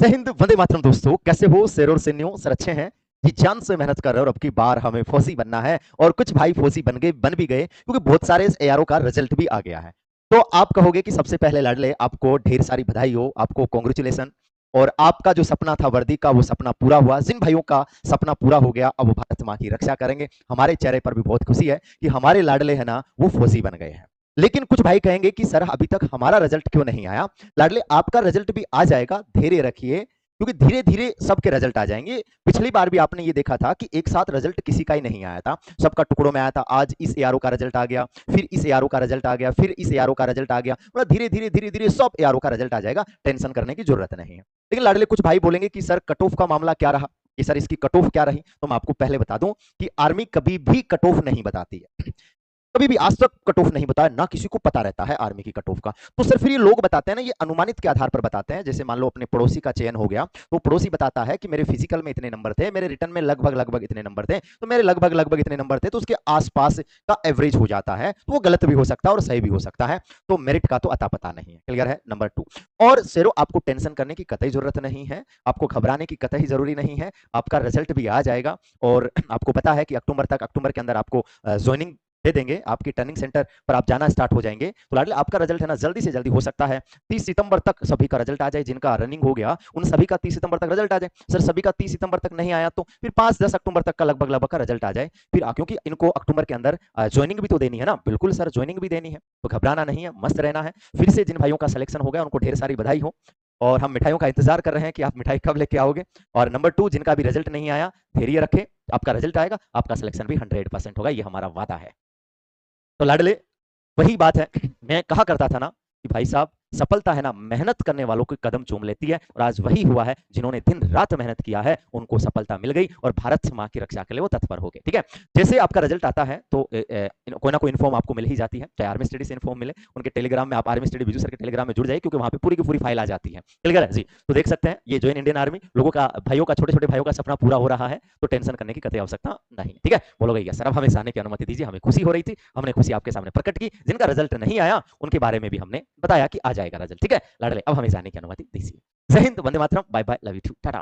जय हिंद, वंदे मातरम। दोस्तों कैसे हो? शेर और सैन्यों सर अच्छे हैं जी। जान से मेहनत कर रहे हो और अब की बार हमें फौजी बनना है। और कुछ भाई फौजी बन भी गए क्योंकि बहुत सारे इस एआरओ का रिजल्ट भी आ गया है। तो आप कहोगे कि सबसे पहले लाडले आपको ढेर सारी बधाई हो, आपको कॉन्ग्रेचुलेसन। और आपका जो सपना था वर्दी का वो सपना पूरा हुआ। जिन भाइयों का सपना पूरा हो गया अब वो भारत माँ की रक्षा करेंगे, हमारे चेहरे पर भी बहुत खुशी है कि हमारे लाडले है ना वो फौजी बन गए हैं। लेकिन कुछ भाई कहेंगे कि सर अभी तक हमारा रिजल्ट क्यों नहीं आया? लाडले आपका रिजल्ट भी आ जाएगा, धैर्य रखिए, क्योंकि धीरे धीरे सबके रिजल्ट आ जाएंगे। पिछली बार भी आपने ये देखा था कि एक साथ रिजल्ट किसी का ही नहीं आया था, सबका टुकड़ों में आया था। आज इस एआरओ का रिजल्ट आ गया, फिर इस एआरओ का रिजल्ट आ गया, फिर इस एआरओ का रिजल्ट आ गया। मतलब धीरे धीरे धीरे धीरे सब एआरओ का रिजल्ट आ जाएगा, टेंशन करने की जरूरत नहीं है। लेकिन लाडले कुछ भाई बोलेंगे कि सर कट ऑफ का मामला क्या रहा, कि सर इसकी कट ऑफ क्या रही? तो मैं आपको पहले बता दूं कि आर्मी कभी भी कट ऑफ नहीं बताती है। कभी भी आज तक कट ऑफ नहीं बताया, ना किसी को पता रहता है आर्मी की कट ऑफ का। तो सर फिर ये लोग बताते हैं ना, ये अनुमानित के आधार पर बताते हैं। जैसे मान लो अपने पड़ोसी का चयन हो गया, तो पड़ोसी बताता है कि मेरे फिजिकल में इतने नंबर थे, मेरे रिटर्न में लगभग लगभग इतने नंबर थे, तो मेरे लगभग लगभग इतने नंबर थे, तो उसके आसपास का एवरेज हो जाता है। तो वो गलत भी हो सकता है और सही भी हो सकता है। तो मेरिट का तो अता पता नहीं है। क्लियर है? नंबर 2। और शेरो आपको टेंशन करने की कतई जरूरत नहीं है, आपको घबराने की कतई जरूरी नहीं है। आपका रिजल्ट भी आ जाएगा और आपको पता है कि अक्टूबर के अंदर आपको ज्वाइनिंग दे देंगे, आपकी ट्रेनिंग सेंटर पर आप जाना स्टार्ट हो जाएंगे। तो लाडले आपका रिजल्ट है ना जल्दी से जल्दी हो सकता है 30 सितंबर तक सभी का रिजल्ट आ जाए। जिनका रनिंग हो गया उन सभी का 30 सितंबर तक रिजल्ट आ जाए। सर सभी का 30 सितंबर तक नहीं आया तो फिर 5-10 अक्टूबर तक का लगभग लगभग का रिजल्ट आ जाए। फिर क्योंकि इनको अक्टूबर के अंदर ज्वाइनिंग भी तो देनी है ना। बिल्कुल सर, ज्वाइनिंग भी देनी है, तो घबराना नहीं है, मस्त रहना है। फिर से जिन भाइयों का सिलेक्शन हो गया उनको ढेर सारी बधाई हो। और हम मिठाइयों का इंतजार कर रहे हैं कि आप मिठाई कब लेके आओगे। और नंबर 2, जिनका भी रिजल्ट नहीं आया धैर्य रखें, आपका रिजल्ट आएगा, आपका सिलेक्शन भी 100% होगा, ये हमारा वादा है। तो लाडले वही बात है, मैं कहा करता था ना कि भाई साहब सफलता है ना मेहनत करने वालों के कदम चूम लेती है। और आज वही हुआ है, जिन्होंने दिन रात मेहनत किया है उनको सफलता मिल गई और भारत माँ की रक्षा के लिए वो तत्पर हो गए। ठीक है? जैसे आपका रिजल्ट आता है तो कोई ना कोई इन्फॉर्म आपको मिल ही जाती है, चाहे आर्मी स्टडी से इन्फॉर्म मिले, उनके टेलीग्राम में आप आर्मी स्टडी बिजू सर के टेलीग्राम में जुड़ जाइए, क्योंकि वहां पे पूरी की पूरी फाइल आ जाती है। क्लियर है जी? तो देख सकते हैं ये ज्वाइन इंडियन आर्मी लोगों का, भाइयों का, छोटे छोटे भाइयों का सपना पूरा हो रहा है, तो टेंशन करने की कतई आवश्यकता नहीं। ठीक है? बोलोगे सर अब हमें जाने की अनुमति दीजिए, हमें खुशी हो रही थी, हमने खुशी आपके सामने प्रकट की। जिनका रिजल्ट नहीं आया उनके बारे में भी हमने बताया कि आ जाएगा रिजल्ट। ठीक है लाडले, अब हमें जाने की अनुमति दीजिए। जय हिंद, वंदे मातरम, bye bye, love you too, Tata.